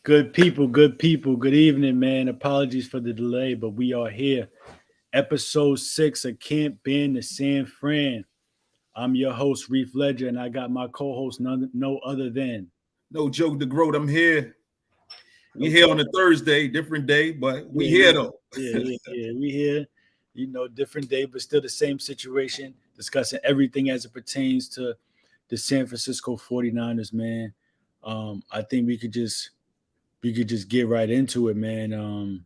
Good people, good evening, man. Apologies for the delay, but we are here. Episode 6 of Camp being the San Fran. I'm your host, Reef Ledger, and I got my co-host, no other than. No joke, the growth. I'm here. We here Okay. on a Thursday, different day, but we Yeah, here yeah, though. yeah. We here, different day, but still the same situation, discussing everything as it pertains to the San Francisco 49ers, man. I think we could just get right into it, man.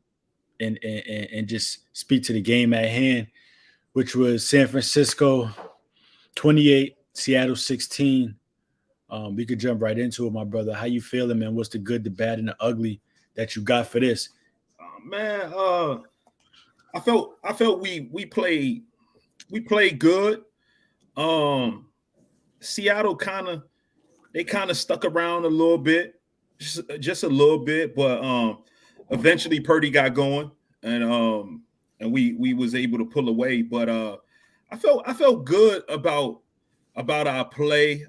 And just speak to the game at hand, which was San Francisco 28, Seattle 16. We could jump right into it, my brother. How you feeling, man? What's the good, the bad, and the ugly that you got for this? Man, I felt we played good. Um, Seattle kind of stuck around a little bit, just a little bit, but eventually Purdy got going, and we was able to pull away. But I felt good about our play.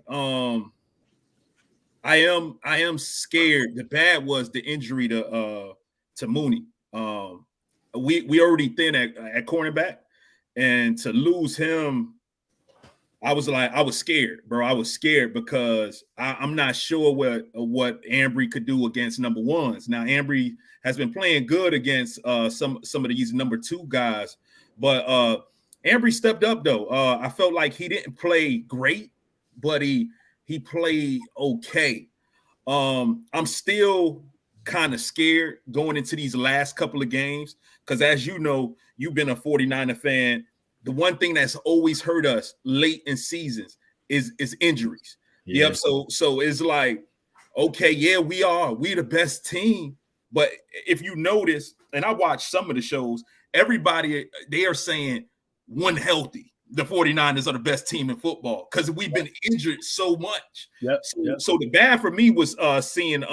I am scared. The bad was the injury to Mooney. We already thin at cornerback, and to lose him, I was scared, bro. I was scared because I'm not sure what Ambry could do against number ones. Now Ambry has been playing good against some of these number two guys, but Ambry stepped up though. I felt like he didn't play great, but he played okay. I'm still kind of scared going into these last couple of games because, as you know, you've been a 49er fan. The one thing that's always hurt us late in seasons is injuries. Yeah. Yep. So it's like, okay, yeah, we the best team. But if you notice, and I watched some of the shows, everybody they are saying when healthy, the 49ers are the best team in football because we've been injured so much. Yep. So the bad for me was seeing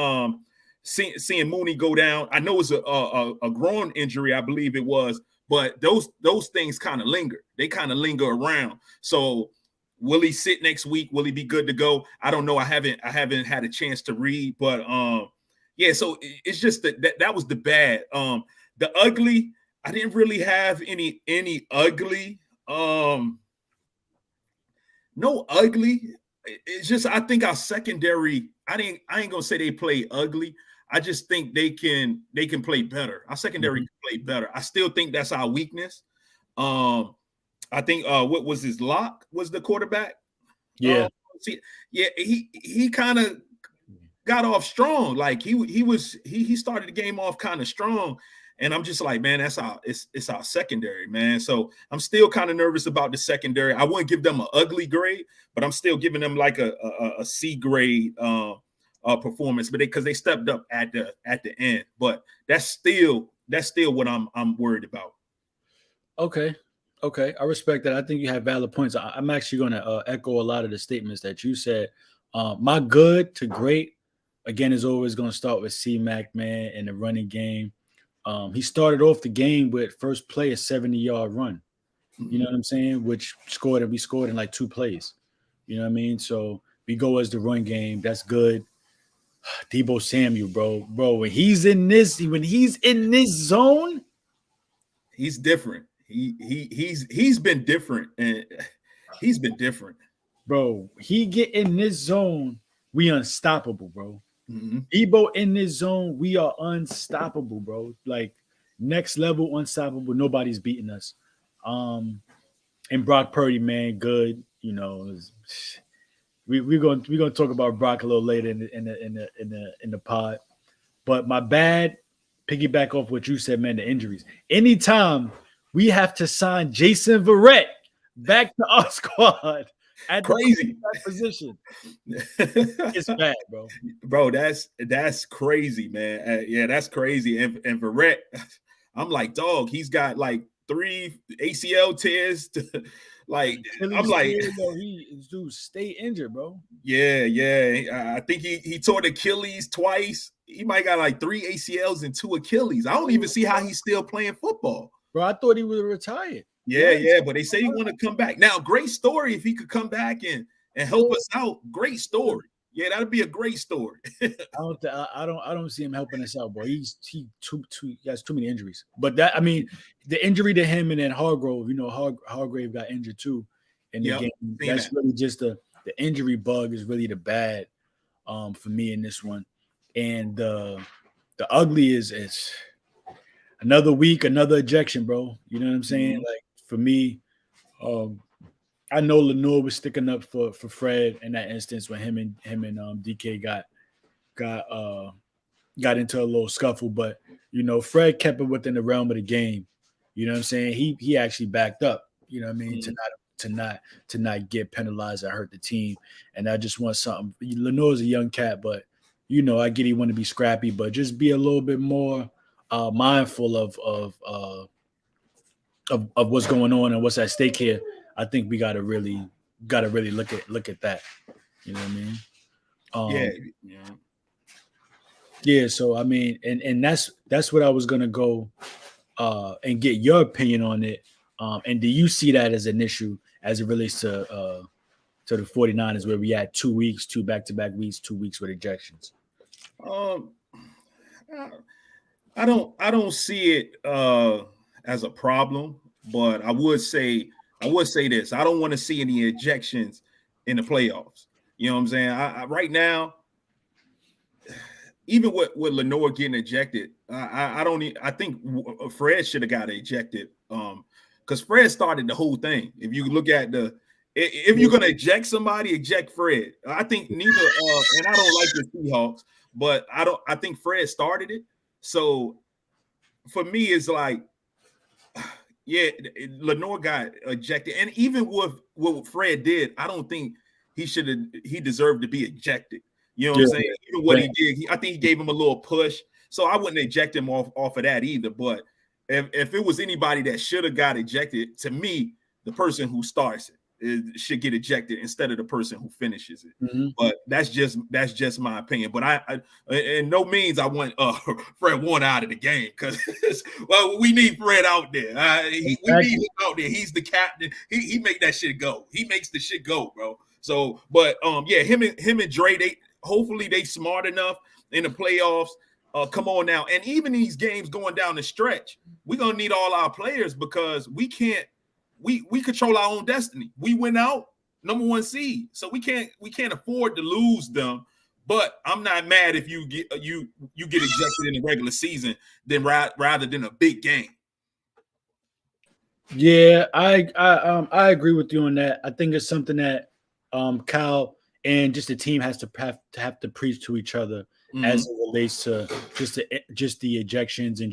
Mooney go down. I know it's a groin injury, I believe it was, but those things kind of linger. They kind of linger around. So will he sit next week? Will he be good to go? I don't know. I haven't had a chance to read, but yeah. So it's just that was the bad. The ugly. I didn't really have any ugly. No ugly. It's just I think our secondary. I ain't gonna say they play ugly. I just think they can play better. Our secondary can play better. I still think that's our weakness. I think what was his lock was the quarterback. Yeah. Yeah, he kind of got off strong. Like he started the game off kind of strong. And I'm just like, man, it's our secondary, man. So I'm still kind of nervous about the secondary. I wouldn't give them an ugly grade, but I'm still giving them like a C grade performance, but because they stepped up at the end. But that's still what I'm worried about. Okay. I respect that. I think you have valid points. I'm actually going to echo a lot of the statements that you said. My good to great, again, is always going to start with C-Mac, man, in the running game. He started off the game with first play a 70-yard run. You know what I'm saying? Which we scored in like 2 plays. You know what I mean? So we go as the run game. That's good. Deebo Samuel, bro. When he's in this zone, he's different. He's been different, and he's been different, bro. He get in this zone, we unstoppable, bro. Mm-hmm. Deebo in this zone, we are unstoppable, bro. Like next level unstoppable. Nobody's beating us. And Brock Purdy, man, good. You know, we're gonna talk about Brock a little later in the pod. But my bad, piggyback off what you said, man. The injuries. Anytime we have to sign Jason Verrett back to our squad at crazy the position, it's bad, bro. Bro, that's crazy, man. Yeah, that's crazy. And Verrett, I'm like, dog. He's got like 3 ACL tears. Like I'm like, dude, stay injured, bro. Yeah. I think he tore the Achilles twice. He might got like 3 ACLs and 2 Achilles. I don't even see how he's still playing football. Bro, I thought he was retired. Yeah, but they say he want to come back. Now, great story if he could come back and help us out. Great story. Yeah, that'd be a great story. I don't see him helping us out, boy. He has too many injuries. But that I mean, the injury to him and then Hargrove, Hargrave got injured too in the Yep, game. seen That's that. really just the injury bug is really the bad for me in this one. And the ugly is another week, another ejection, bro. You know what I'm saying? Mhm. Like for me, um, I know Lenore was sticking up for Fred in that instance when him and DK got got into a little scuffle, but Fred kept it within the realm of the game. You know what I'm saying? He actually backed up. You know what I mean? Mhm. To not get penalized and hurt the team. And I just want something. Lenore's a young cat, but I get he want to be scrappy, but just be a little bit more mindful of what's going on and what's at stake here. I think we gotta really look at that. You know what I mean? Yeah, Um, yeah. yeah. So I mean, and that's what I was gonna go and get your opinion on it. And do you see that as an issue as it relates to the 49ers where we had 2 weeks, two back-to-back weeks, 2 weeks with ejections? Um, I don't see it as a problem, but I would say this. I don't want to see any ejections in the playoffs. You know what I'm saying? Right now, even with Lenore getting ejected, I don't. I think Fred should have got ejected. Because Fred started the whole thing. If you look at if you're gonna eject somebody, eject Fred. I think neither. And I don't like the Seahawks, but I think Fred started it. So for me, it's like, yeah, Lenore got ejected, and even with what Fred did, I don't think he deserved to be ejected. You know what I'm Yeah, saying? Even what yeah. he did, I think he gave him a little push. So I wouldn't eject him off of that either. But if it was anybody that should have got ejected, to me, the person who starts it should get ejected instead of the person who finishes it. Mhm. But that's just my opinion. But I in no means I want Fred Warner out of the game because well, we need Fred out there. We need Exactly. him out there. He's the captain. He make that shit go. He makes the shit go, bro. So, but yeah, him and Dre, they hopefully they smart enough in the playoffs. Come on now, and even these games going down the stretch, we're gonna need all our players because we can't. We control our own destiny. We went out number 1 seed, so we can't afford to lose them. But I'm not mad if you get ejected in the regular season rather than a big game. Yeah, I agree with you on that. I think it's something that Kyle and just the team has to preach to each other as Mm-hmm. it relates to just the ejections and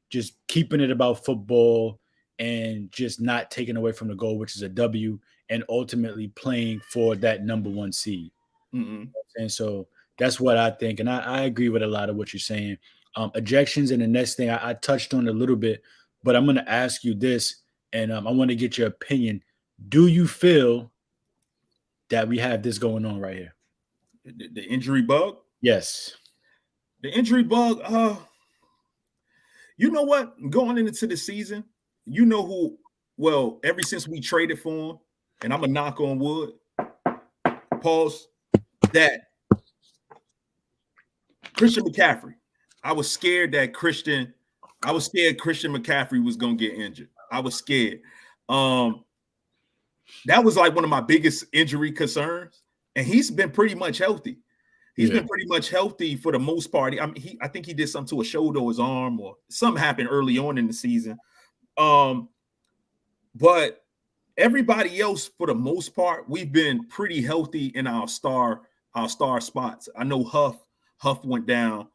just keeping it about football and just not taking away from the goal, which is a W, and ultimately playing for that number 1 seed. Mm-hmm. And so that's what I think. And I agree with a lot of what you're saying. Ejections and the next thing I touched on a little bit, but I'm going to ask you this, and I want to get your opinion. Do you feel that we have this going on right here? The injury bug. Yes. The injury bug. You know what? Going into the season, you know who? Well, ever since we traded for him, and I'm a knock on wood. Pause. That Christian McCaffrey. I was scared Christian McCaffrey was gonna get injured. I was scared. That was like one of my biggest injury concerns, and he's been pretty much healthy. He's Yeah. been pretty much healthy for the most part. I think he did something to a shoulder or his arm, or something happened early on in the season. But everybody else, for the most part, we've been pretty healthy in our star spots. I know Huff went down.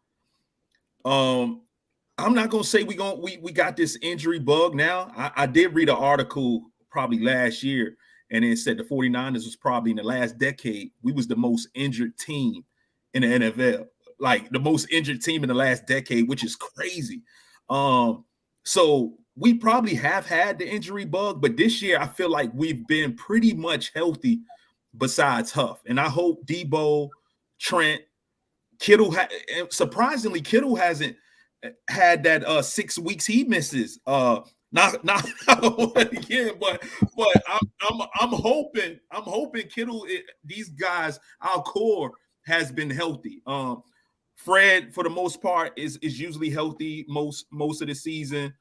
I'm not gonna say we got this injury bug now. I did read an article probably last year, and it said the 49ers was probably in the last decade, we was the most injured team in the NFL, like the most injured team in the last decade, which is crazy. So we probably have had the injury bug, but this year I feel like we've been pretty much healthy besides Huff. And I hope Debo, Trent, Kittle, surprisingly, Kittle hasn't had that 6 weeks he misses. Not again, but I'm hoping Kittle, these guys, our core, has been healthy. Fred, for the most part, is usually healthy most of the season.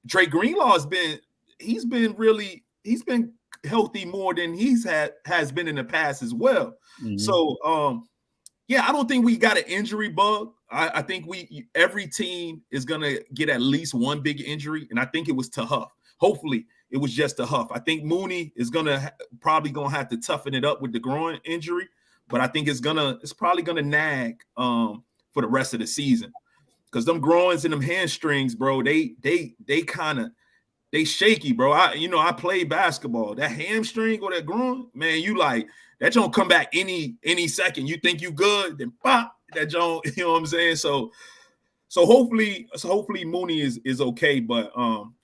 Dre Greenlaw he's been healthy more than has been in the past as well. Mm-hmm. So yeah, I don't think we got an injury bug. I think every team is gonna get at least one big injury, and I think it was to Huff. Hopefully, it was just to Huff. I think Mooney is probably gonna have to toughen it up with the groin injury, but I think it's probably gonna nag for the rest of the season, because them groins and them hamstrings, bro, they shaky, bro. I play basketball. That hamstring or that groin, man, you like that don't come back any second. You think you good, then pop that don't, you know what I'm saying? So hopefully Mooney is okay. But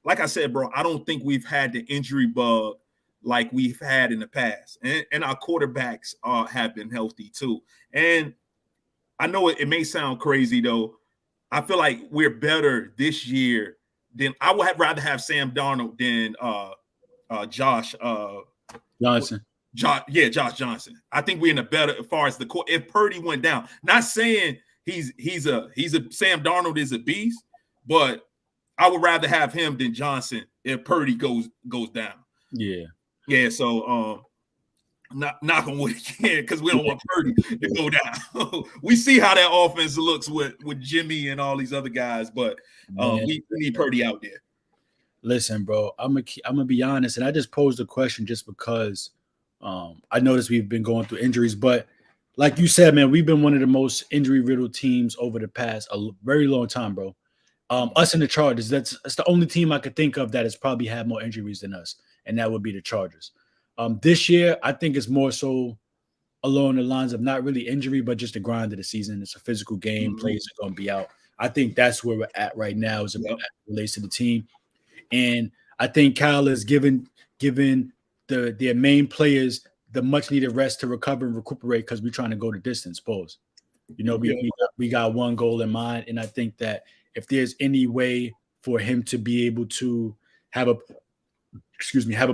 like I said, bro, I don't think we've had the injury bug like we've had in the past. And our quarterbacks have been healthy too. And I know it may sound crazy though. I feel like we're better this year than I would rather have Sam Darnold than Josh Johnson. Josh Johnson. I think we're in a better as far as the court. If Purdy went down, not saying he's a Sam Darnold is a beast, but I would rather have him than Johnson if Purdy goes down. Yeah. So knock on wood again, because we don't want Purdy to go down. We see how that offense looks with Jimmy and all these other guys, but we need Purdy out there. Listen, bro, I'm gonna be honest, and I just posed a question just because I noticed we've been going through injuries, but like you said, man, we've been one of the most injury-riddled teams over the past a very long time, bro. Us and the Chargers, that's the only team I could think of that has probably had more injuries than us, and that would be the Chargers. This year, I think it's more so along the lines of not really injury, but just the grind of the season. It's a physical game. Mm-hmm. Players are going to be out. I think that's where we're at right now as it relates to the team. And I think Kyle is giving their main players the much-needed rest to recover and recuperate, because we're trying to go the distance. Pause. We got one goal in mind, and I think that if there's any way for him to be able to have a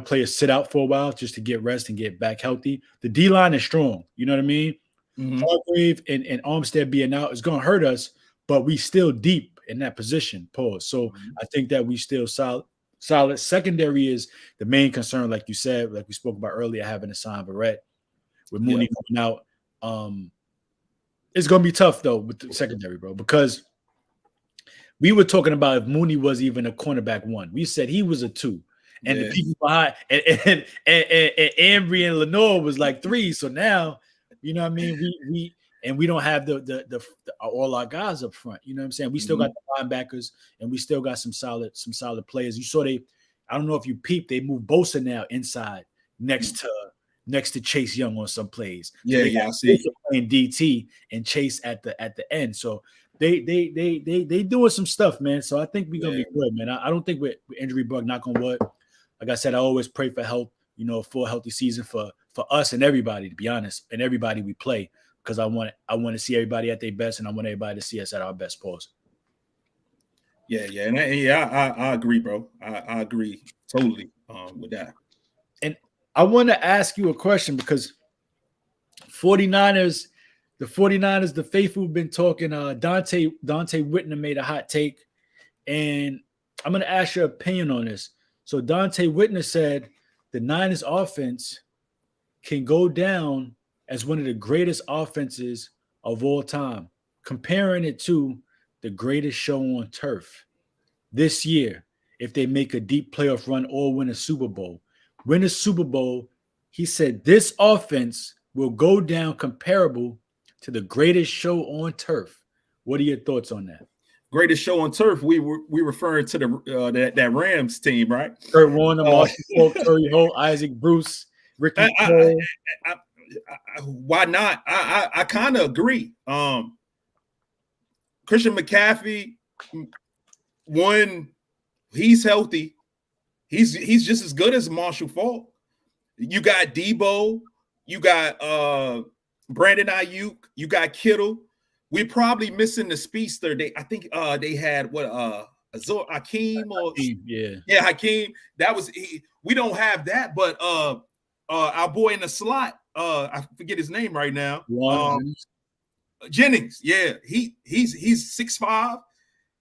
player sit out for a while just to get rest and get back healthy. The D-line is strong. You know what I mean? Mm-hmm. Hargrave and Armstead being out is going to hurt us, but we still deep in that position. Pause. So I think that we still solid. Secondary is the main concern, like you said, like we spoke about earlier, having a Hassan Barrett with Mooney coming out. It's going to be tough, though, with the secondary, bro, because we were talking about if Mooney was even a cornerback one. We said he was a 2. And the people behind and Ambry and Lenore was like 3. So now, you know what I mean? We don't have the all our guys up front. You know what I'm saying? We still got the linebackers, and we still got some solid players. You saw I don't know if you peeped, they moved Bosa now inside next to Chase Young on some plays. So I see. Playing DT and Chase at the end. So they doing some stuff, man. So I think we're gonna be good, man. I don't think we're injury bug, knock on wood. Like I said, I always pray for health, for a healthy season for us and everybody, to be honest, and everybody we play, because I want to see everybody at their best, and I want everybody to see us at our best. Pause. I agree, bro. I agree totally with that. And I want to ask you a question, because the 49ers, the faithful, have been talking. Dante Whitner made a hot take, and I'm going to ask your opinion on this. So Dante Whitner said the Niners offense can go down as one of the greatest offenses of all time, comparing it to the greatest show on turf this year. If they make a deep playoff run or win a Super Bowl, he said this offense will go down comparable to the greatest show on turf. What are your thoughts on that? Greatest show on turf. We referring to that Rams team, right? Kurt Warner, Marshall Faulk, Curry Holt, Isaac Bruce, Ricky Cole. Why not? I kind of agree. Christian McCaffrey, when he's healthy, he's just as good as Marshall Faulk. You got Debo, you got Brandon Ayuk, you got Kittle. We're probably missing the speedster. I think they had Azor Hakeem or Hakeem. That was we don't have that, but our boy in the slot, I forget his name right now. Jennings, yeah, he's 6'5".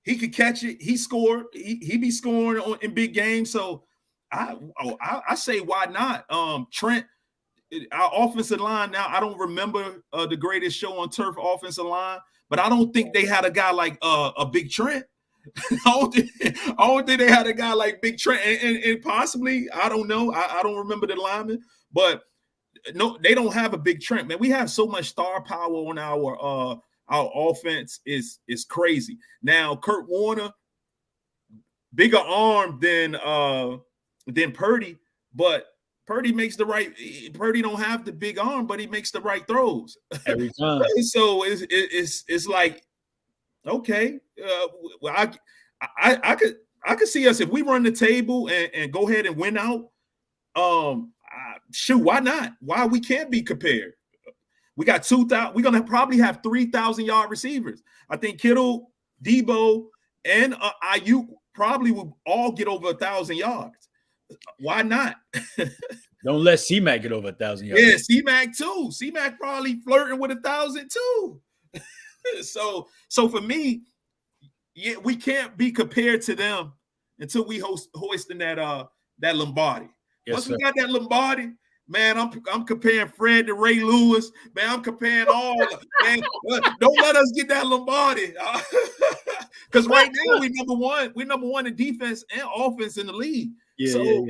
He could catch it. He scored. He be scoring in big games. So I say why not? Trent, our offensive line now. I don't remember the greatest show on turf offensive line, but I don't think they had a guy like a Big Trent. I don't think they had a guy like Big Trent, and possibly I don't know. I don't remember the lineman, but no, they don't have a Big Trent, man. We have so much star power on our offense is crazy. Now, Kurt Warner, bigger arm than Purdy, but Purdy makes the right. Purdy don't have the big arm, but he makes the right throws every time. So it's like, okay, well, I could see us if we run the table and go ahead and win out. Shoot, why not? Why we can't be compared? We got 2,000. We're gonna probably have 3,000-yard receivers. I think Kittle, Debo, and Ayuk probably will all get over 1,000 yards. Why not? Don't let C-Mac get over 1,000 yards. Yeah, C-Mac too. C-Mac probably flirting with 1,000 too. So for me, yeah, we can't be compared to them until we hoisting that Lombardi. Yes, Once sir. we got that Lombardi, man, I'm comparing Fred to Ray Lewis. Man, I'm comparing all. Man, don't let us get that Lombardi, because right now we number one. We're number one in defense and offense in the league. Yeah.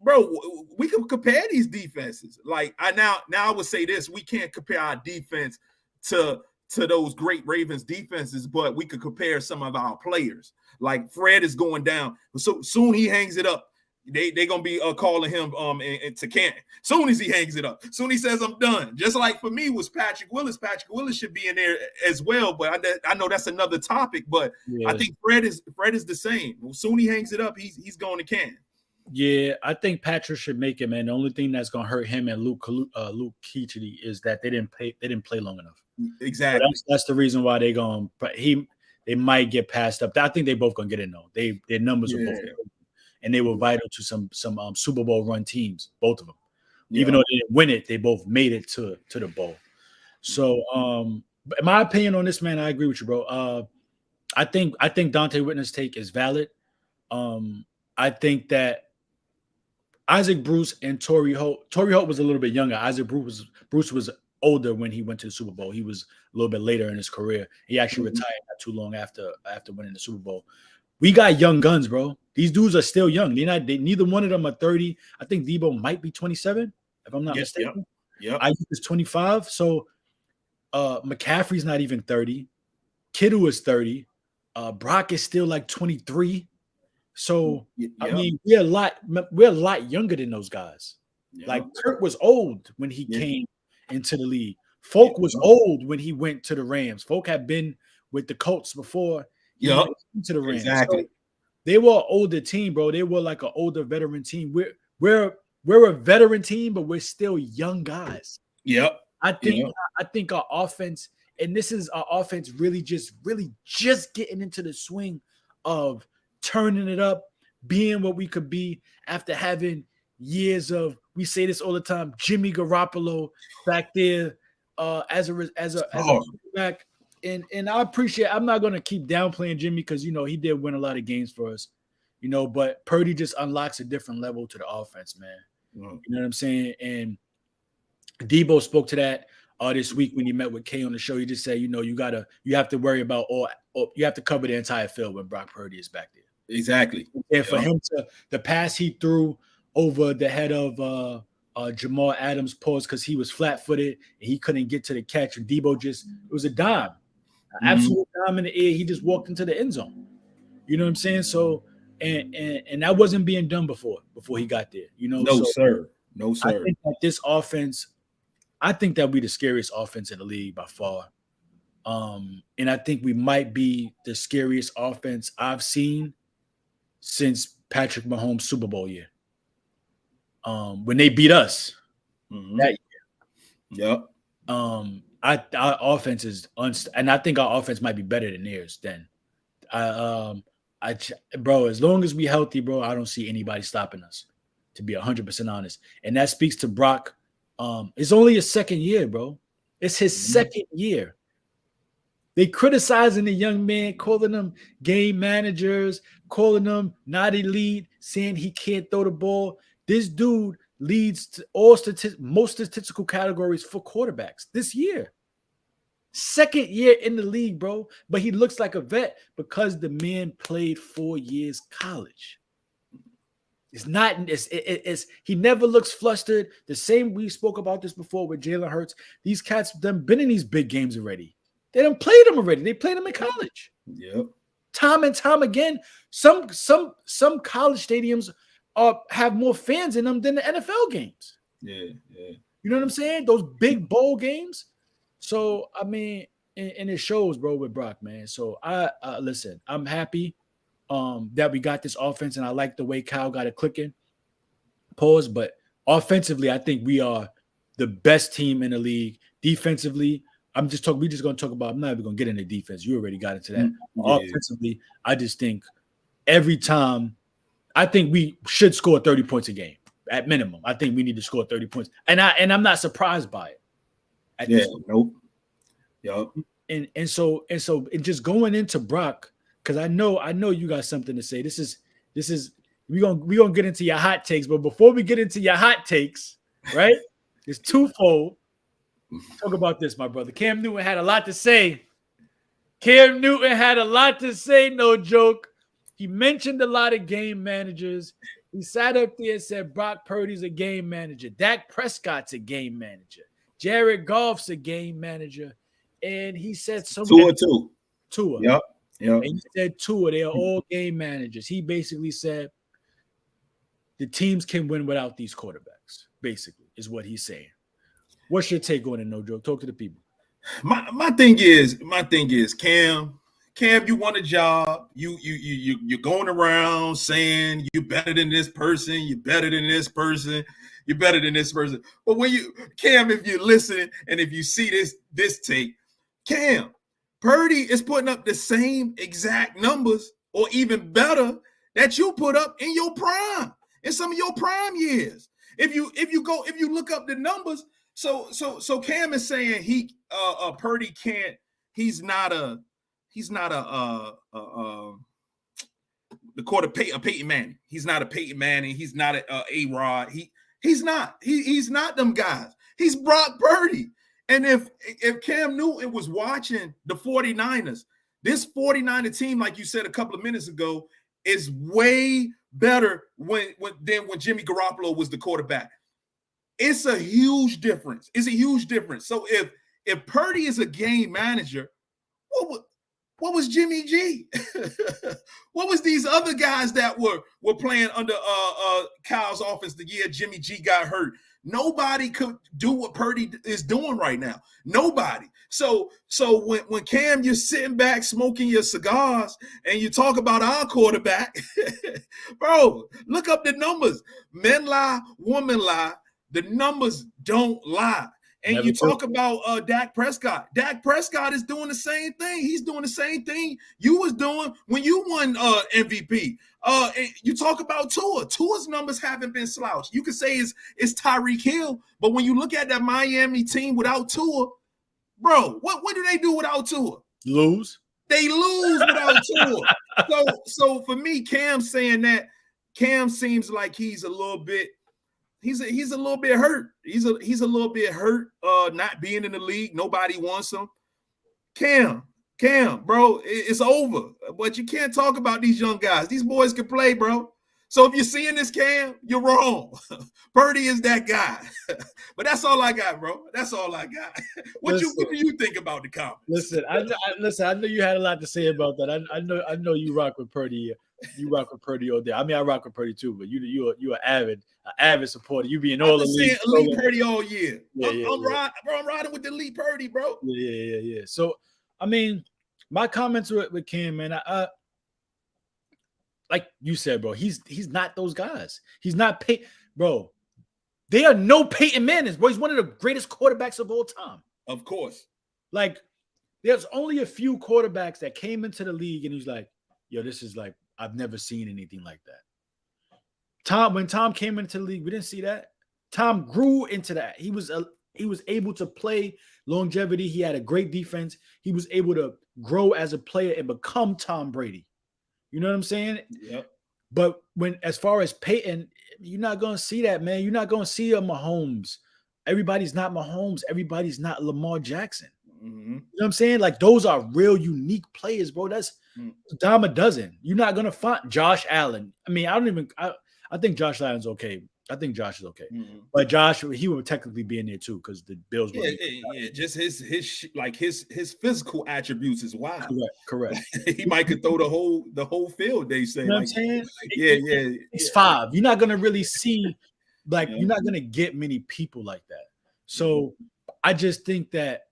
Bro, we can compare these defenses. Like I would say this: we can't compare our defense to those great Ravens defenses, but we could compare some of our players. Like Fred is going down, so soon he hangs it up. They gonna be calling him to Cant. Soon as he hangs it up, soon he says I'm done. Just like for me was Patrick Willis. Patrick Willis should be in there as well, but I know that's another topic. But yeah. I think Fred is the same. Soon he hangs it up, he's going to Cant. Yeah, I think Patrick should make it, man. The only thing that's gonna hurt him and Luke Kuechly is that they didn't play long enough. Exactly. So that's the reason why they might get passed up. I think they both gonna get in though. Their numbers are both. And they were vital to some Super Bowl run teams, both of them. Yeah. Even though they didn't win it, they both made it to the bowl. So, my opinion on this, man, I agree with you, bro. I think Dante Whitner's take is valid. I think that Isaac Bruce and Torrey Holt was a little bit younger. Isaac Bruce was older when he went to the Super Bowl. He was a little bit later in his career. He actually retired not too long after winning the Super Bowl. We got young guns, bro. These dudes are still young. Neither one of them are 30. I think Debo might be 27, if I'm not mistaken. Yeah. I is 25. So McCaffrey's not even 30. Kittle is 30. Brock is still like 23. So I mean, we're a lot younger than those guys. Like Kurt was old when he came into the league. Folk was old when he went to the Rams. Folk had been with the Colts before. To the Rams. Exactly. So they were an older team, bro. They were like an older veteran team. We're a veteran team, but we're still young guys. Yep. I think our offense, and this is our offense really just getting into the swing of turning it up, being what we could be after having years of, we say this all the time, Jimmy Garoppolo back there as a quarterback. And I appreciate, I'm not going to keep downplaying Jimmy because, he did win a lot of games for us, but Purdy just unlocks a different level to the offense, man. You know what I'm saying? And Debo spoke to that this week when he met with Kay on the show. He just said, you have to worry about, or you have to cover the entire field when Brock Purdy is back there. Exactly. And for him the pass he threw over the head of Jamal Adams paused because he was flat-footed and he couldn't get to the catch. And Debo it was a dime. Absolute dime in the air. He just walked into the end zone. You know what I'm saying? So, and that wasn't being done before he got there. No, sir. I think that this offense, I think that we're the scariest offense in the league by far. And I think we might be the scariest offense I've seen since Patrick Mahomes' Super Bowl year. When they beat us that year. Yep. Our offense is and I think our offense might be better than theirs then. Bro, as long as we healthy, bro, I don't see anybody stopping us, to be 100% honest. And that speaks to Brock. It's only his second year, bro. It's his second year. They criticizing the young man, calling them game managers, calling them not elite, saying he can't throw the ball. This dude leads to most statistical categories for quarterbacks this year. Second year in the league, bro. But he looks like a vet because the man played 4 years college. It's not, he never looks flustered. The same, we spoke about this before with Jalen Hurts. These cats done been in these big games already. They done played them already. They played them in college. Yep. Time and time again. Some college stadiums have more fans in them than the NFL games. Yeah. You know what I'm saying? Those big bowl games. So, I mean, and it shows, bro, with Brock, man. So, listen, I'm happy that we got this offense, and I like the way Kyle got it clicking. Pause, but offensively, I think we are the best team in the league. Defensively, we're just going to talk about, I'm not even going to get into defense. You already got into that. Yeah. Offensively, I just think every time, I think we should score 30 points a game at minimum. I think we need to score 30 points. And I'm not surprised by it. Nope. Yep. And so just going into Brock, because I know you got something to say. This is we're gonna get into your hot takes, but before we get into your hot takes, right? It's twofold. Talk about this, my brother. Cam Newton had a lot to say. No joke. He mentioned a lot of game managers. He sat up there and said Brock Purdy's a game manager. Dak Prescott's a game manager. Jared Goff's a game manager. And he said Tua. Yep. And he said Tua, they are all game managers. He basically said the teams can win without these quarterbacks, basically, is what he's saying. What's your take on it, No Joke? Talk to the people. My thing is, Cam, you want a job. You're going around saying you're better than this person, you're better than this person, you're better than this person. But when Cam, if you listen and if you see this tape, Cam, Purdy is putting up the same exact numbers or even better that you put up in your prime, in some of your prime years. If you look up the numbers, so Cam is saying Purdy can't, he's not a Peyton Manning. He's not a Peyton Manning. He's not a A-Rod. He's not them guys. He's Brock Purdy. And if Cam Newton was watching the 49ers, this 49er team, like you said a couple of minutes ago, is way better than when Jimmy Garoppolo was the quarterback. It's a huge difference. So if Purdy is a game manager, what was Jimmy G? What was these other guys that were playing under Kyle's offense the year Jimmy G got hurt? Nobody could do what Purdy is doing right now. Nobody. So when Cam, you're sitting back smoking your cigars and you talk about our quarterback, bro, look up the numbers. Men lie, women lie. The numbers don't lie. And Never you talk about Dak Prescott. Dak Prescott is doing the same thing. He's doing the same thing you was doing when you won MVP. You talk about Tua. Tua's numbers haven't been slouched. You could say it's Tyreek Hill, but when you look at that Miami team without Tua, bro, what do they do without Tua? Lose. They lose without Tua. So for me, Cam saying that, Cam seems like he's a little bit. He's a little bit hurt. He's a little bit hurt not being in the league. Nobody wants him. Cam, bro, it's over. But you can't talk about these young guys. These boys can play, bro. So if you're seeing this, Cam, you're wrong. Purdy is that guy. But that's all I got, bro. That's all I got. What do you think about the comments? Listen, I know you had a lot to say about that. I know you rock with Purdy. You rock with Purdy all day. I mean, I rock with Purdy too, but you're an avid supporter. You being all elite Purdy all year. I'm riding with the elite Purdy, bro. Yeah. So, I mean, my comments with Cam, man, I like you said, bro, he's not those guys. He's not bro. They are no Peyton Manning, bro. He's one of the greatest quarterbacks of all time. Of course. Like, there's only a few quarterbacks that came into the league and he's like, yo, this is like, I've never seen anything like that. When Tom came into the league, we didn't see that. Tom grew into that. He was He was able to play longevity. He had a great defense. He was able to grow as a player and become Tom Brady. You know what I'm saying? Yep. But as far as Peyton, you're not going to see that, man. You're not going to see a Mahomes. Everybody's not Mahomes. Everybody's not Lamar Jackson. Mm-hmm. You know what I'm saying? Like, those are real unique players, bro. That's dime a dozen. You're not going to find Josh Allen. I mean, I think Josh Allen's okay. I think Josh is okay. Mm-hmm. But Josh, he would technically be in there too because the Bills were. Just his physical attributes is wild. Correct. He might could throw the whole field. They say, you know what I'm saying? It's 6'5". You're not gonna really see, you're not gonna get many people like that. So I just think that,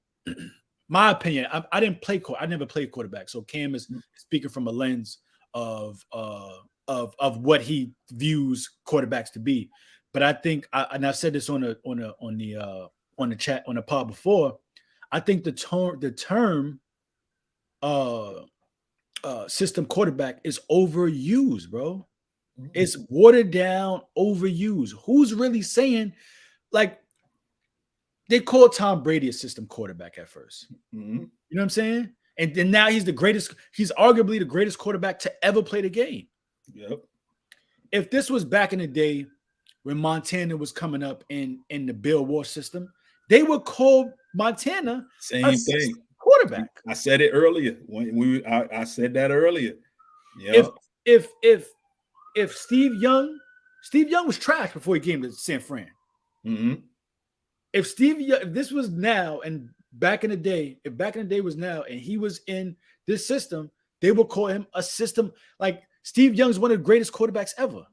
my opinion, I never played quarterback. So Cam is speaking from a lens of what he views quarterbacks to be. But I think, and I've said this on the chat on the pod before, I think the term system quarterback is overused, bro. It's watered down, overused. Who's really saying, like, they called Tom Brady a system quarterback at first. Mm-hmm. You know what I'm saying? And then now he's arguably the greatest quarterback to ever play the game. Yep. If this was back in the day when Montana was coming up in the Bill Walsh system, they would call Montana same thing quarterback. I said it earlier. I said that earlier. Yeah. If Steve Young was trash before he came to San Fran. Mm-hmm. If this was now and back in the day, was now and he was in this system, they would call him a system. Like, Steve Young's one of the greatest quarterbacks ever.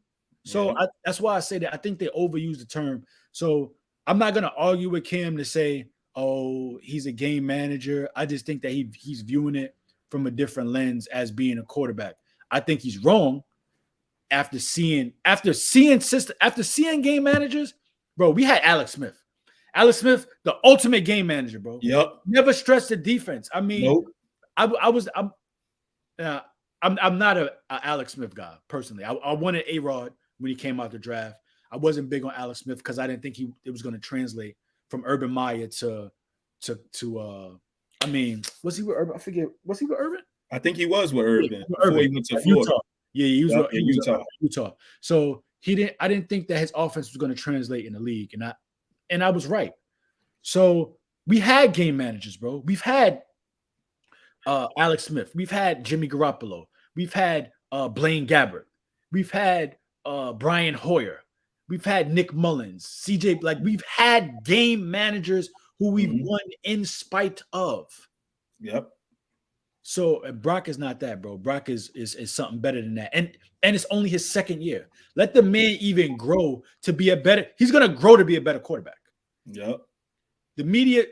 So that's why I say that I think they overuse the term. So I'm not going to argue with Cam to say, oh, he's a game manager. I just think that he's viewing it from a different lens as being a quarterback. I think he's wrong after seeing game managers, bro. We had Alex Smith. Alex Smith, the ultimate game manager, bro. Yep. Never stressed the defense. I mean, nope. I'm not a Alex Smith guy personally. I wanted A-Rod when he came out the draft. I wasn't big on Alex Smith because I didn't think it was going to translate from Urban Meyer to I mean, was he with Urban? I forget. Was he with Urban? I think he was with Urban before he went to Florida. Utah. Yeah, he was in Utah. Utah. So I didn't think that his offense was going to translate in the league, and I was right. So we had game managers, bro. We've had Alex Smith. We've had Jimmy Garoppolo. We've had Blaine Gabbert. We've had Brian Hoyer. We've had Nick Mullins, CJ. Like, we've had game managers who we've won in spite of. Yep. So Brock is not that, bro. Brock is something better than that. And it's only his second year. Let the man even grow to be he's going to grow to be a better quarterback. Yep. The media,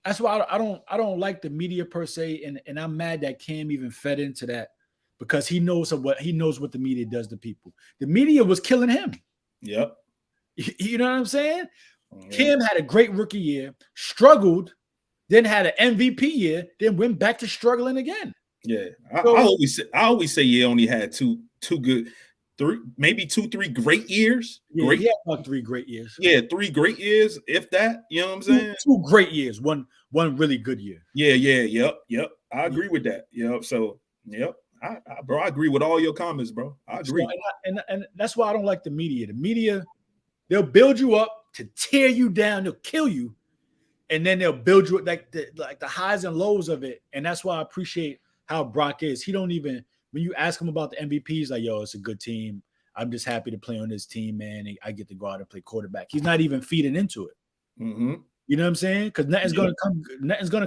that's why I don't like the media per se. And I'm mad that Cam even fed into that because he knows what the media does to people. The media was killing him. Yep. You know what I'm saying? Cam had a great rookie year, struggled, then had an MVP year, then went back to struggling again. Yeah, I always say he only had two good, maybe 2-3 great years. Yeah, he had about 3 great years. Yeah, 3 great years, if that. You know what I'm saying? 2 great years, one really good year. Yeah, yep. I agree with that. Yep. So, yep. I agree with all your comments, bro. I agree. So, and that's why I don't like the media. The media, they'll build you up to tear you down, they'll kill you, and then they'll build you like the highs and lows of it. And that's why I appreciate how Brock is. He don't even, when you ask him about the MVP, he's like, yo, it's a good team. I'm just happy to play on this team, man. I get to go out and play quarterback. He's not even feeding into it. Mm-hmm. You know what I'm saying? Because nothing's gonna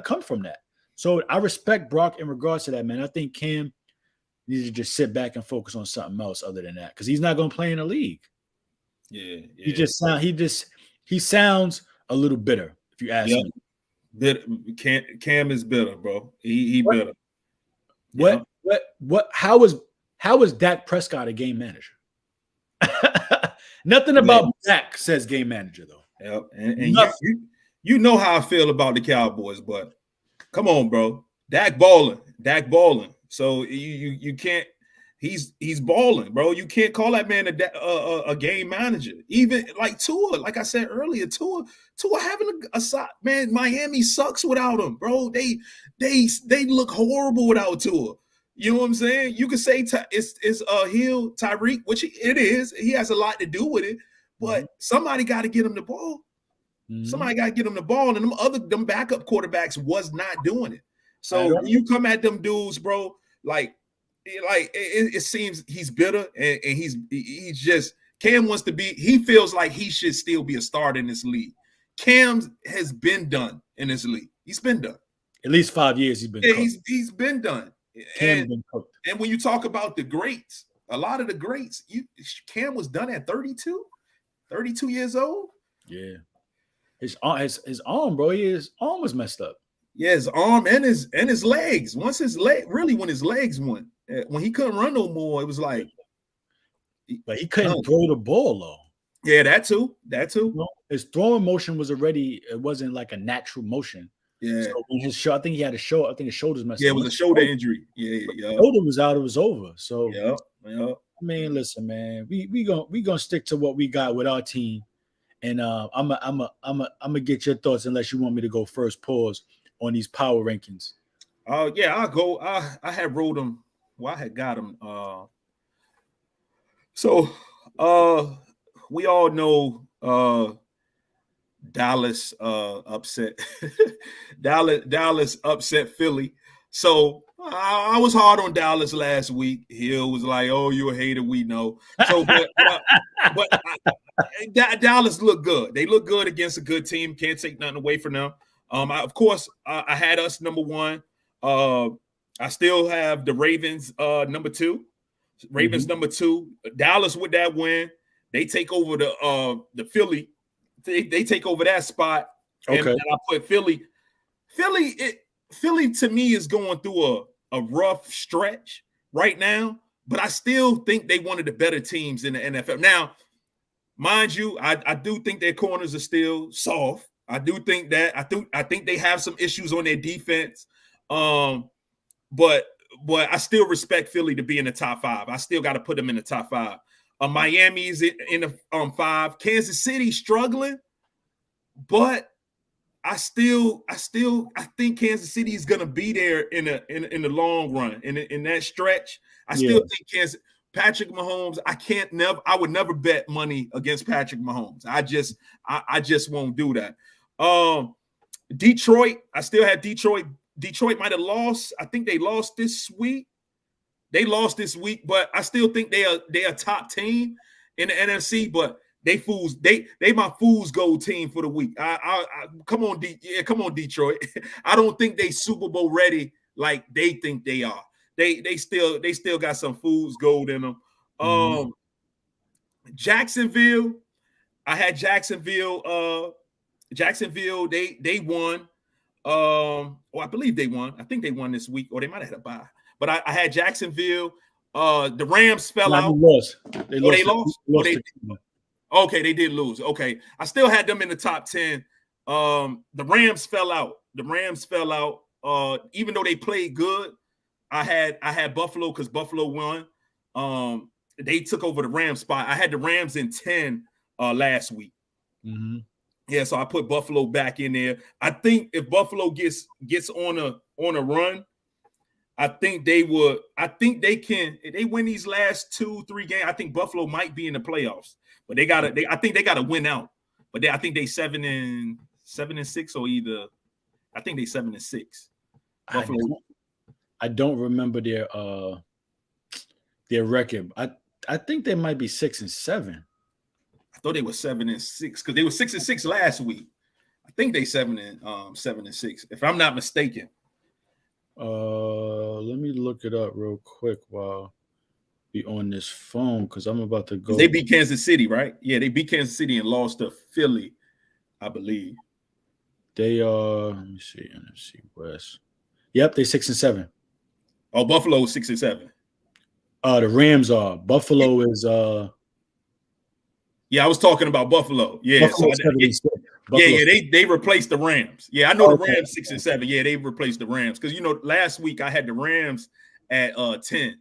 come from that. So I respect Brock in regards to that, man. I think Cam needs to just sit back and focus on something else other than that, because he's not gonna play in the league. Yeah. He sounds a little bitter, if you ask me. Bitter. Cam is bitter, bro. He bitter. How is Dak Prescott a game manager? Nothing about Dak says game manager, though. Yep. And you know how I feel about the Cowboys, but come on, bro. Dak balling. So you can't. he's balling, bro. You can't call that man a game manager. Even like Tua, like I said earlier, Tua having a side, man. Miami sucks without him, bro. They look horrible without Tua. You know what I'm saying? You could say it's Hill Tyreek, which it is. He has a lot to do with it, but somebody got to get him the ball. Somebody got to get him the ball, and them backup quarterbacks was not doing it. So when you come at them dudes, bro, like it seems he's bitter, and he's just Cam wants to be. He feels like he should still be a starter in this league. Cam has been done in this league. He's been done. At least 5 years he's been. Yeah, he's been done. Cam been cooked. And when you talk about the greats, a lot of the greats, Cam was done at 32 years old. Yeah, his arm, bro, his arm was messed up. Yeah, his arm and his legs. Once his leg, really, when his legs went, when he couldn't run no more, it was like. But he couldn't throw the ball though. Yeah, that too. His throwing motion was it wasn't like a natural motion. Yeah. So when I think he had his shoulders messed up. Yeah, it was a shoulder injury. Yeah. Shoulder was out, it was over. So yeah. I mean, listen, man, we gonna stick to what we got with our team. And I'm gonna get your thoughts unless you want me to go first. Pause on these power rankings. Yeah, I'll go. I had wrote them. Well, I had got them. So we all know Dallas upset. Dallas upset Philly. So I was hard on Dallas last week. Hill was like, "Oh, you're a hater. We know." So, but Dallas look good. They look good against a good team. Can't take nothing away from them. I had us number one. I still have the Ravens number two. Ravens number two. Dallas with that win, they take over the Philly. They take over that spot. Okay. And I put Philly. Philly to me is going through a rough stretch right now, but I still think they one of the better teams in the NFL. Now, mind you, I do think their corners are still soft. I do think that. I think they have some issues on their defense. But I still respect Philly to be in the top five. I still got to put them in the top five. Miami is in the 5. Kansas City struggling, but I think Kansas City is gonna be there in the long run. In that stretch, I still think Patrick Mahomes. I would never bet money against Patrick Mahomes. I just won't do that. Detroit, I still have Detroit. Detroit might have lost. I think they lost this week. But I still think they are top team in the NFC. But they my fool's gold team for the week. I come on, Detroit. I don't think they Super Bowl ready like they think they are. They still got some fool's gold in them. Jacksonville, I had Jacksonville. Jacksonville, they won. I believe they won. I think they won this week, or they might have had a bye. But I had Jacksonville. The Rams fell out. They lost. Okay, they did lose. Okay, I still had them in the top 10. The Rams fell out. Even though they played good, I had Buffalo because Buffalo won. They took over the Rams spot. I had the Rams in 10 last week. Yeah, so I put Buffalo back in there. I think if Buffalo gets on a run, I think they would. I think they can. If they win these last 2-3 games, I think Buffalo might be in the playoffs. But I think they gotta win out. But I think they 7-6 or either. I think they 7-6. Buffalo. I don't remember their record. I think they might be 6-7. I thought they were 7-6 because they were 6-6 last week. I think they 7-6, if I'm not mistaken. Let me look it up real quick while we on this phone because I'm about to go. They beat Kansas City, right? Yeah, they beat Kansas City and lost to Philly, I believe. They are. Let me see. NFC West. Yep, they 6-7. Oh, Buffalo is 6-7. The Rams are. Buffalo is. Yeah, I was talking about Buffalo. Yeah, they replaced the Rams. Yeah, I know the Rams 6-7. Yeah, they replaced the Rams because last week I had the Rams at 10.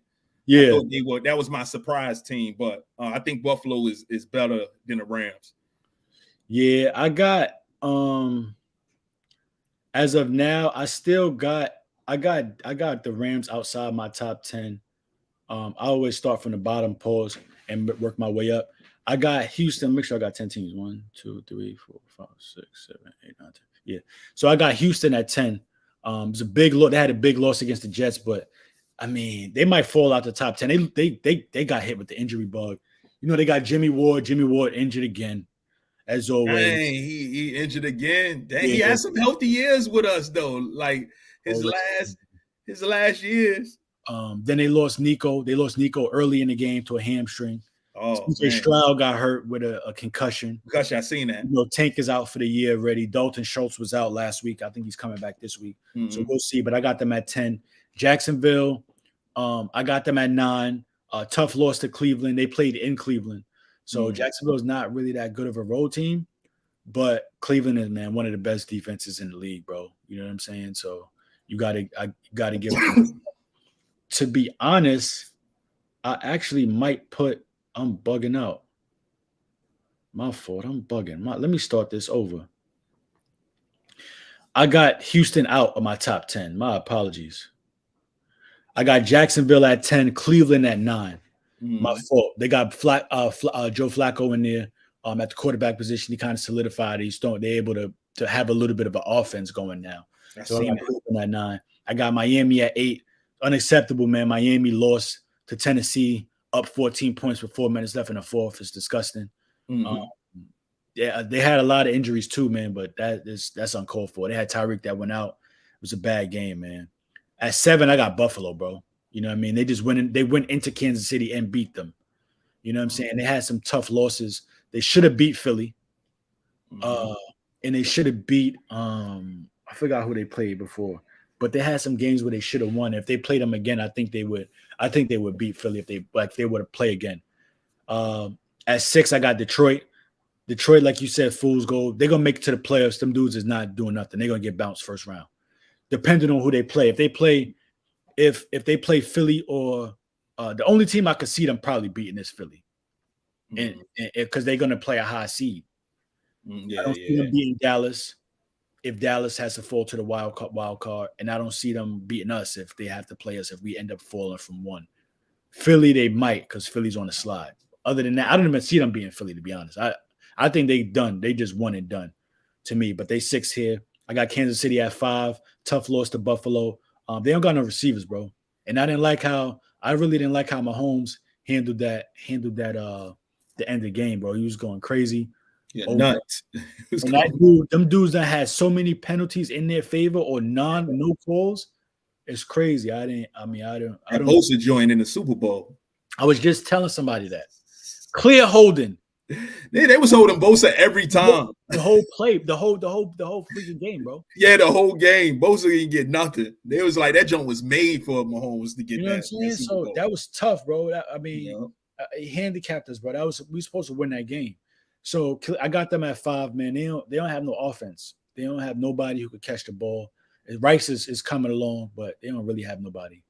I Yeah. thought they were. That was my surprise team, but I think Buffalo is better than the Rams. Yeah, I got as of now, I got the Rams outside my top 10. I always start from the bottom, pause, and work my way up. I got Houston. Make sure I got 10 teams. 1, 2, 3, 4, 5, 6, 7, 8, 9, 10. Yeah. So I got Houston at 10. It was a big loss. They had a big loss against the Jets, but I mean, they might fall out the top 10. They got hit with the injury bug. You know, they got Jimmy Ward. Jimmy Ward injured again, as always. Dang, he injured again. Dang, he Yeah. had some healthy years with us though. Like his last years. Then they lost Nico. They lost Nico early in the game to a hamstring. Oh CJ man, Stroud got hurt with a concussion. gosh, I seen that. You know, Tank is out for the year already. Dalton Schultz was out last week. I think he's coming back this week. So we'll see. But I got them at 10. Jacksonville, I got them at 9. Tough loss to Cleveland. They played in Cleveland. So Jacksonville is not really that good of a road team. But Cleveland is, man, one of the best defenses in the league, bro. You know what I'm saying? So I gotta give them. To be honest, I actually might I'm bugging out. My fault. I'm bugging. Let me start this over. I got Houston out of my top 10. My apologies. I got Jacksonville at 10, Cleveland at 9. My fault. They got Joe Flacco in there at the quarterback position. He kind of solidified. They're able to have a little bit of an offense going now. So I got Cleveland at 9. I got Miami at 8. Unacceptable, man. Miami lost to Tennessee, up 14 points with 4 minutes left in the fourth. It's disgusting. Yeah, they had a lot of injuries too, man, but that's uncalled for. They had Tyreek that went out. It was a bad game, man. At 7, I got Buffalo, bro. You know what I mean? They went into Kansas City and beat them. You know what I'm saying? They had some tough losses. They should have beat Philly. And they should have beat I forgot who they played before. But they had some games where they should have won. If they played them again, I think they would beat Philly if they were to play again. At 6, I got Detroit. Detroit, like you said, fools gold. They're gonna make it to the playoffs. Them dudes is not doing nothing. They're gonna get bounced first round. Depending on who they play. If they play Philly or the only team I could see them probably beating is Philly. And because they're gonna play a high seed. I don't see them beating Dallas if Dallas has to fall to the wild card, and I don't see them beating us if they have to play us if we end up falling from 1. Philly, they might, because Philly's on the slide. Other than that, I don't even see them beating Philly, to be honest. I think they done. They just won and done to me. But they 6 here. I got Kansas City at 5. Tough loss to Buffalo. They don't got no receivers, bro. And I really didn't like how Mahomes handled that the end of the game, bro. He was going crazy. Yeah, nuts. And them dudes that had so many penalties in their favor or no calls, it's crazy. I don't. Bosa joined in the Super Bowl. I was just telling somebody that clear holding. They was holding Bosa every time. The whole play, the whole freaking game, bro. Yeah, the whole game. Bosa didn't get nothing. They was like that joint was made for Mahomes to get you know that. What I'm saying? So that was tough, bro. He handicapped us, bro. We were supposed to win that game. So I got them at 5, man. They don't have no offense. They don't have nobody who could catch the ball. Rice is coming along, but they don't really have nobody.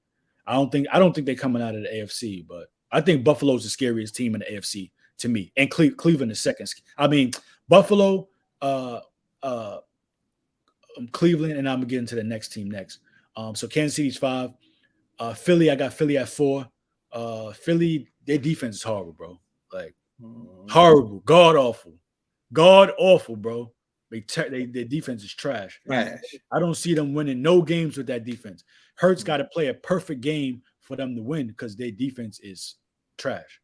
I don't think they're coming out of the AFC, but I think Buffalo's the scariest team in the AFC to me, and Cleveland is second. I mean, Buffalo, Cleveland, and I'm gonna get into the next team next. So Kansas City's 5. Philly, I got Philly at 4. Philly, their defense is horrible, bro. Like horrible, god awful, bro. Their defense is trash. I don't see them winning no games with that defense. Hurts got to play a perfect game for them to win because their defense is trash.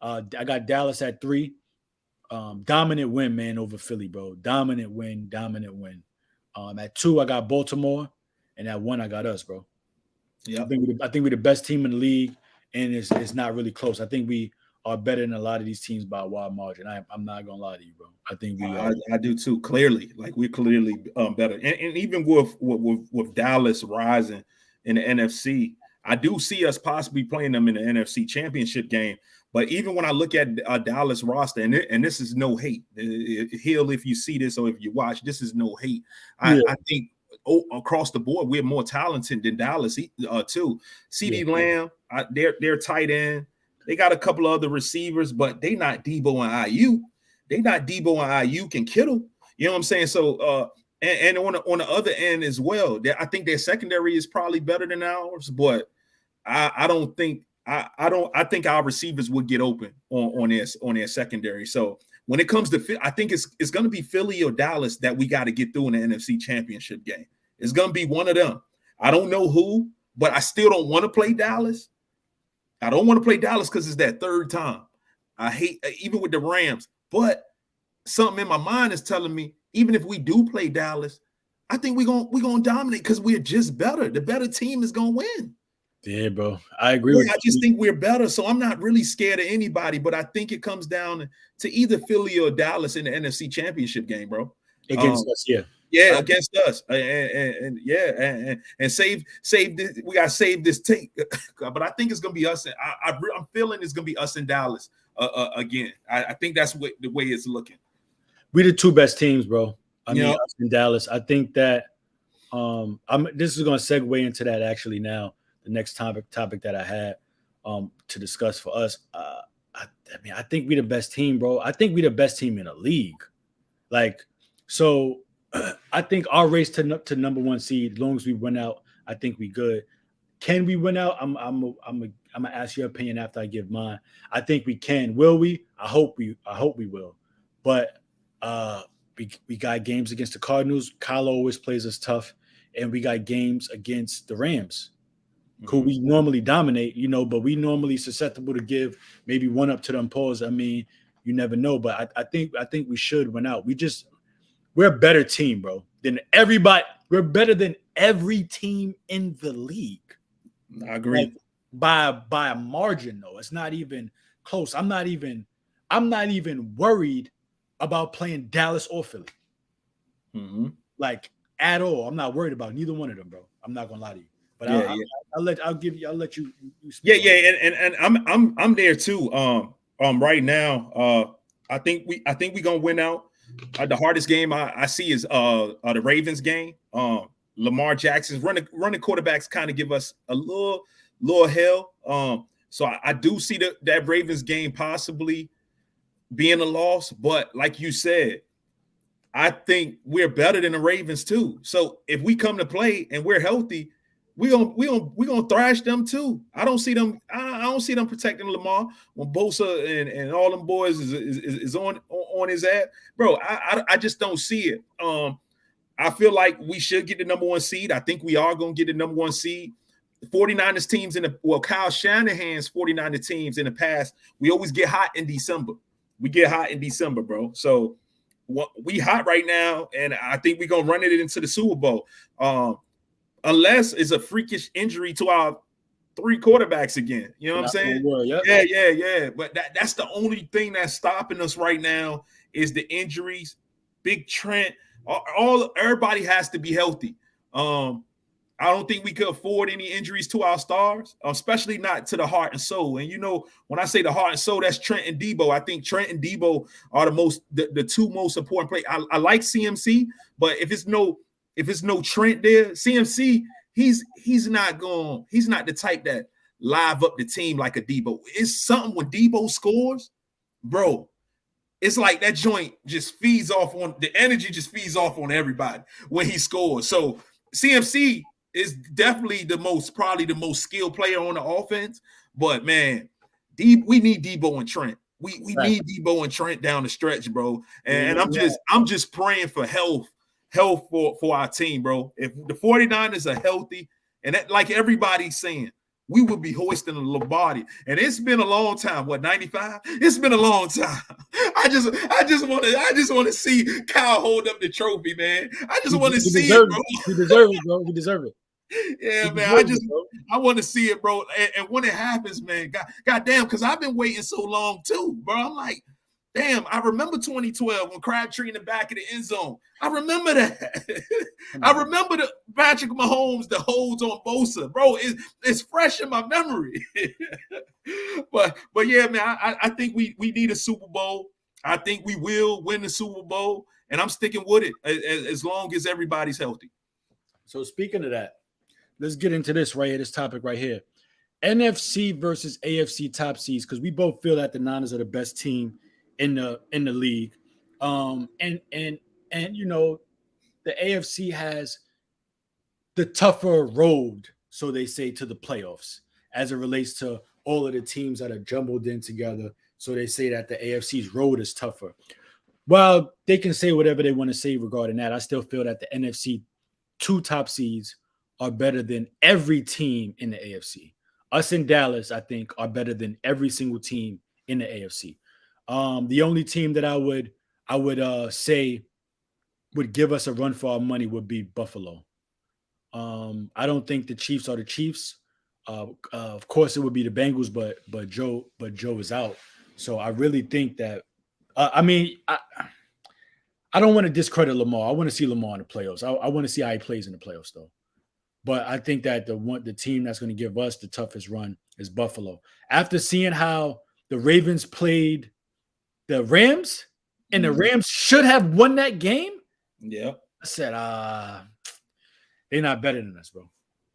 I got Dallas at 3. Dominant win, man, over Philly, bro. Dominant win. At 2, I got Baltimore, and at 1, I got us, bro. Yeah, I think we're the best team in the league, and it's not really close. I think we are better than a lot of these teams by a wide margin. I'm not gonna lie to you, bro. I think we are. I do too. Clearly, like we're clearly better, and even with Dallas rising in the NFC, I do see us possibly playing them in the NFC Championship game. But even when I look at Dallas roster, and this is no hate, Hill, if you see this or if you watch, this is no hate. I think across the board we're more talented than Dallas too. CeeDee Lamb, Their tight end. They got a couple of other receivers, but they not Debo and IU. They not Debo and IU can Kittle. You know what I'm saying? So and on the other end as well, I think their secondary is probably better than ours, but I don't think I think our receivers would get open on their secondary. So when it comes to, I think it's going to be Philly or Dallas that we got to get through in the NFC Championship game. It's going to be one of them. I don't know who, but I still don't want to play Dallas. I don't want to play Dallas because it's that third time. I hate, even with the Rams, but something in my mind is telling me, even if we do play Dallas, I think we're gonna dominate because we're just better. The better team is gonna win. Yeah, bro. I agree with you. I just think we're better. So I'm not really scared of anybody, but I think it comes down to either Philly or Dallas in the NFC Championship game, bro. Against us, yeah. Yeah, against us. And save this. We gotta save this tape. But I think it's gonna be us. I'm feeling it's gonna be us and Dallas again. I think that's the way it's looking. We the two best teams, bro. I mean, us and Dallas. I think that this is gonna segue into that actually now. The next topic that I had to discuss for us. I think we the best team, bro. I think we the best team in the league. Like, so I think our race to number one seed, as long as we win out, I think we good. Can we win out? I'm gonna ask your opinion after I give mine. I think we can. Will we? I hope we will. But we got games against the Cardinals. Kyle always plays us tough, and we got games against the Rams, who we normally dominate, but we normally susceptible to give maybe one up to them pause. I mean, you never know, but I think we should win out. We're a better team, bro, than everybody. We're better than every team in the league. I agree. Like, by a margin, though. It's not even close. I'm not even worried about playing Dallas or Philly. Like, at all. I'm not worried about neither one of them, bro. I'm not gonna lie to you. But I'll let you speak. And I'm there too. Right now, I think we gonna win out. The hardest game I see is the Ravens game. Lamar Jackson's running quarterbacks kind of give us a little hell. So I do see that Ravens game possibly being a loss, but like you said, I think we're better than the Ravens too. So if we come to play and we're healthy, we gonna thrash them too. I don't see them protecting Lamar when Bosa and all them boys is on his ass, bro. I just don't see it. I feel like we should get the number one seed. I think we are gonna get the number one seed. The 49ers teams Kyle Shanahan's 49er teams in the past, we always get hot in December. We get hot in December, bro. So we hot right now, and I think we're gonna run it into the Super Bowl. Unless it's a freakish injury to our three quarterbacks again. You know what I'm saying? Yeah. But that's the only thing that's stopping us right now is the injuries. Big Trent, everybody has to be healthy. I don't think we could afford any injuries to our stars, especially not to the heart and soul. And when I say the heart and soul, that's Trent and Debo. I think Trent and Debo are the two most important players. I like CMC, but if it's no Trent there, CMC, he's not the type that live up the team like a Debo. It's something when Debo scores, bro. It's like that joint just feeds off on the energy, just feeds off on everybody when he scores. So CMC is definitely probably the most skilled player on the offense. But man, we need Debo and Trent. We need Debo and Trent down the stretch, bro. And I'm just praying for health for our team, bro. If the 49ers are healthy, and that, like everybody's saying, we will be hoisting a Lombardi. And it's been a long time. What, 95? It's been a long time. I just want to see Kyle hold up the trophy, man. I just want to see it, bro. We deserve it, bro. We deserve it. Yeah, man. I want to see it, bro. And when it happens, man, goddamn, because I've been waiting so long too, bro. I'm like, damn, I remember 2012 when Crabtree in the back of the end zone. I remember that. I remember the Patrick Mahomes, the holds on Bosa, bro. It's fresh in my memory. but yeah, man, I think we need a Super Bowl. I think we will win the Super Bowl, and I'm sticking with it as long as everybody's healthy. So speaking of that, let's get into this right here, this topic right here. NFC versus AFC top seeds, because we both feel that the Niners are the best team in the league. And you know, the AFC has the tougher road, so they say, to the playoffs as it relates to all of the teams that are jumbled in together. So they say that the AFC's road is tougher. Well, they can say whatever they want to say regarding that. I still feel that the NFC two top seeds are better than every team in the AFC. Us in Dallas, I think, are better than every single team in the AFC. The only team that I would say would give us a run for our money would be Buffalo. I don't think the Chiefs are the Chiefs. Of course, it would be the Bengals, but Joe is out. So I really think that. I don't want to discredit Lamar. I want to see Lamar in the playoffs. I want to see how he plays in the playoffs, though. But I think that the team that's going to give us the toughest run is Buffalo. After seeing how the Ravens played the Rams, and the Rams should have won that game. Yeah. I said, they're not better than us, bro.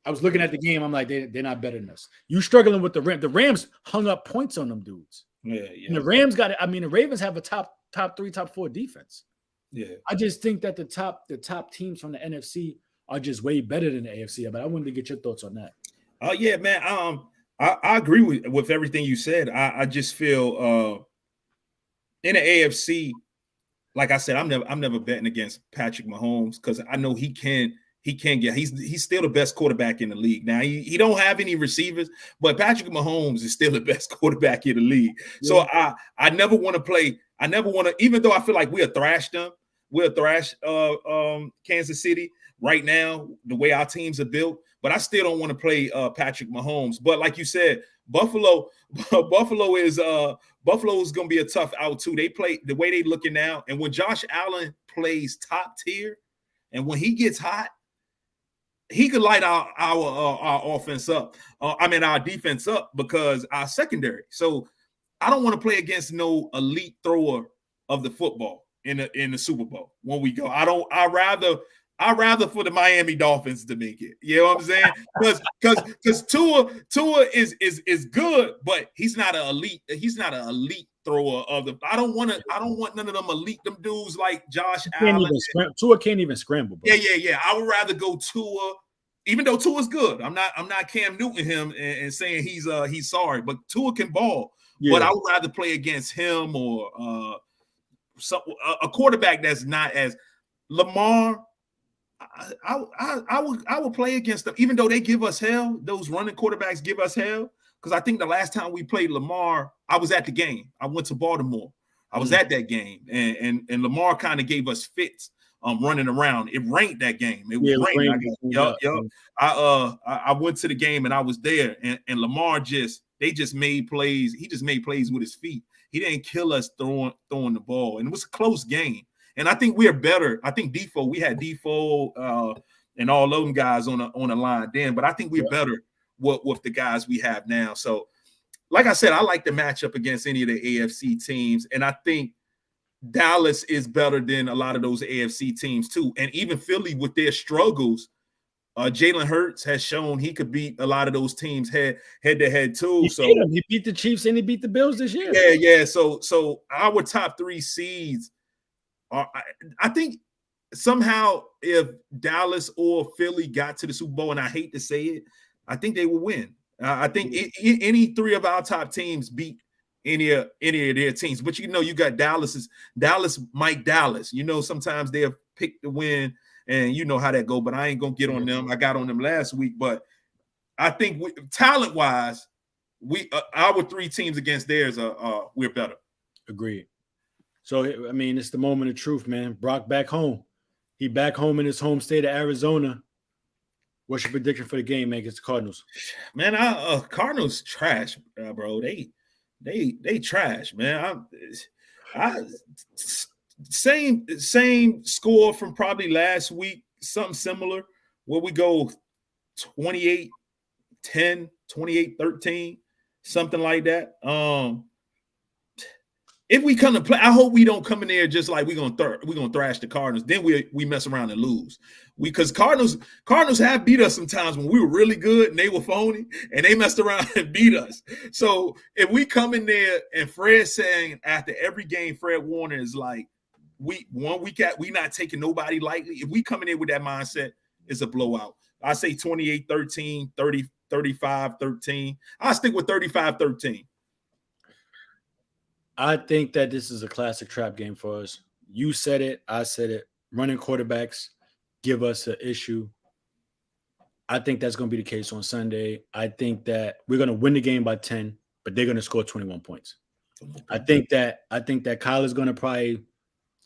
I was looking at the game. I'm like, they're not better than us. You struggling with the Rams. The Rams hung up points on them dudes. Yeah. And the Rams got it. I mean, the Ravens have a top 3, top 4 defense. Yeah. I just think that the top teams from the NFC are just way better than the AFC. But I wanted to get your thoughts on that. Yeah, man. I agree with everything you said. I just feel in the AFC, like I said, I'm never betting against Patrick Mahomes because I know he can get. He's still the best quarterback in the league. Now he don't have any receivers, but Patrick Mahomes is still the best quarterback in the league. Yeah. So I never want to play. I never want to, even though I feel like we'll thrash them. We'll thrash Kansas City right now, the way our teams are built. But I still don't want to play Patrick Mahomes. But like you said, Buffalo is going to be a tough out too. They play the way they looking now, and when Josh Allen plays top tier, and when he gets hot, he could light our offense up. Our defense up because our secondary. So I don't want to play against no elite thrower of the football in the Super Bowl when we go. I'd rather for the Miami Dolphins to make it. You know what I'm saying? Because Tua is good, but he's not an elite thrower of the. I don't want none of them elite them dudes like Josh Allen. Tua can't even scramble. Bro. Yeah. I would rather go Tua, even though Tua's good. I'm not Cam Newton him and saying he's sorry, but Tua can ball. Yeah. But I would rather play against him or a quarterback that's not as Lamar. I would play against them, even though they give us hell. Those running quarterbacks give us hell. Because I think the last time we played Lamar, I was at the game. I went to Baltimore. I was at that game, and Lamar kind of gave us fits running around. It rained that game. It was raining. Yup. I went to the game and I was there, and Lamar they just made plays. He just made plays with his feet. He didn't kill us throwing the ball, and it was a close game. And I think we're better. I think we had Defoe and all those guys on the line then, but I think we're better with the guys we have now. So, like I said, I like the matchup against any of the AFC teams, and I think Dallas is better than a lot of those AFC teams too. And even Philly with their struggles, Jalen Hurts has shown he could beat a lot of those teams head to head too. He beat the Chiefs and he beat the Bills this year. Yeah. So our top 3 seeds. I think somehow if Dallas or Philly got to the Super Bowl, and I hate to say it, I think they will win. I think any 3 of our top teams beat any of their teams. But you got Dallas, Mike Dallas. Sometimes they'll pick the win, and you know how that go. But I ain't gonna get on them. I got on them last week, but I think talent wise, our 3 teams against theirs we're better. Agreed. So, I mean, it's the moment of truth, man. Brock back home. He back home in his home state of Arizona. What's your prediction for the game, man, against the Cardinals? Man, Cardinals trash, bro. They trash, man. Same score from probably last week, something similar, where we go 28-10, 28-13, something like that. if we come to play, I hope we don't come in there just like we're gonna thrash the Cardinals. Then we mess around and lose. Because Cardinals have beat us sometimes when we were really good and they were phony and they messed around and beat us. So if we come in there and Fred saying after every game, Fred Warner is like, we not taking nobody lightly. If we come in there with that mindset, it's a blowout. I say 28-13, 35-13. I stick with 35-13. I think that this is a classic trap game for us. You said it. I said it. Running quarterbacks give us an issue. I think that's going to be the case on Sunday. I think that we're going to win the game by 10, but they're going to score 21 points. I think that Kyler's going to probably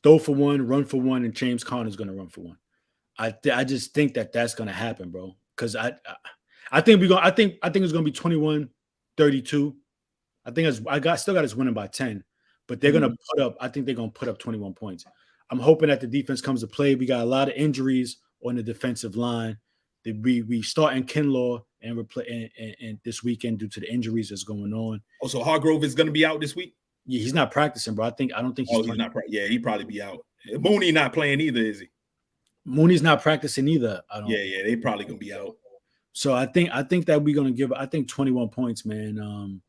throw for one, run for one, and James Conner's going to run for one. I just think that that's going to happen, bro. Because I think it's going to be 21-32. I think still got us winning by 10, but they're going to put up. I think they're going to put up 21 points. I'm hoping that the defense comes to play. We got a lot of injuries on the defensive line. We start in Kinlaw and this weekend due to the injuries that's going on. Oh, so Hargrove is going to be out this week? Yeah, he's not practicing, bro. I don't think he's not. Yeah, he probably be out. Mooney not playing either, is he? Mooney's not practicing either. Yeah, they probably gonna be out. So I think that we're gonna give. I think 21 points, man.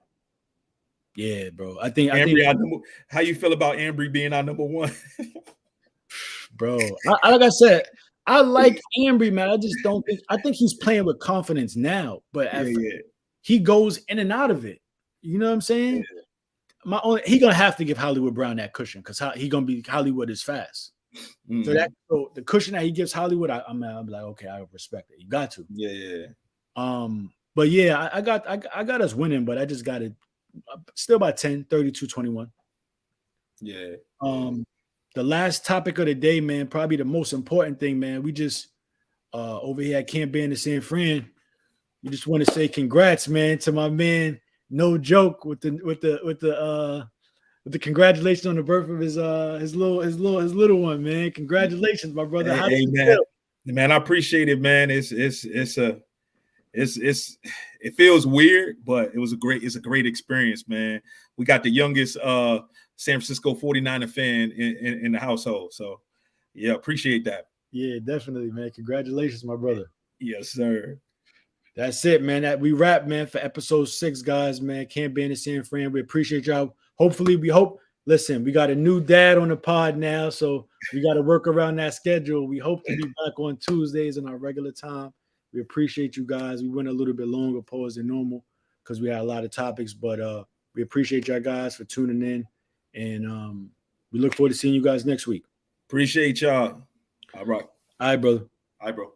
Yeah, bro. I think. How you feel about Ambry being our number one? Bro, like I said, I like Ambry, man. I just don't think. I think he's playing with confidence now, but he goes in and out of it. You know what I'm saying? Yeah. He gonna have to give Hollywood Brown that cushion because he gonna be Hollywood is fast. Mm-hmm. So the cushion that he gives Hollywood, I'm like, okay, I respect it. You got to. Yeah. But yeah, I got us winning, but I just got it still by 10, 32-21. Yeah. The last topic of the day, man, probably the most important thing, man. We just over here at Camp in San Fran. We just want to say congrats, man, to my man. No joke with the congratulations on the birth of his little one, man. Congratulations, my brother. Hey man, I appreciate it, man. It feels weird, but it's a great experience, man. We got the youngest San Francisco 49er fan in the household. So yeah, appreciate that. Yeah, definitely, man. Congratulations, my brother. Yes, sir. That's it, man. That we wrap, man, for episode 6, guys, man. Camp in San Fran. We appreciate y'all. Listen, we got a new dad on the pod now, so we got to work around that schedule. We hope to be back on Tuesdays in our regular time. We appreciate you guys. We went a little bit longer pause than normal because we had a lot of topics, but we appreciate y'all guys for tuning in, and we look forward to seeing you guys next week. Appreciate y'all. All right. All right, brother. All right, bro.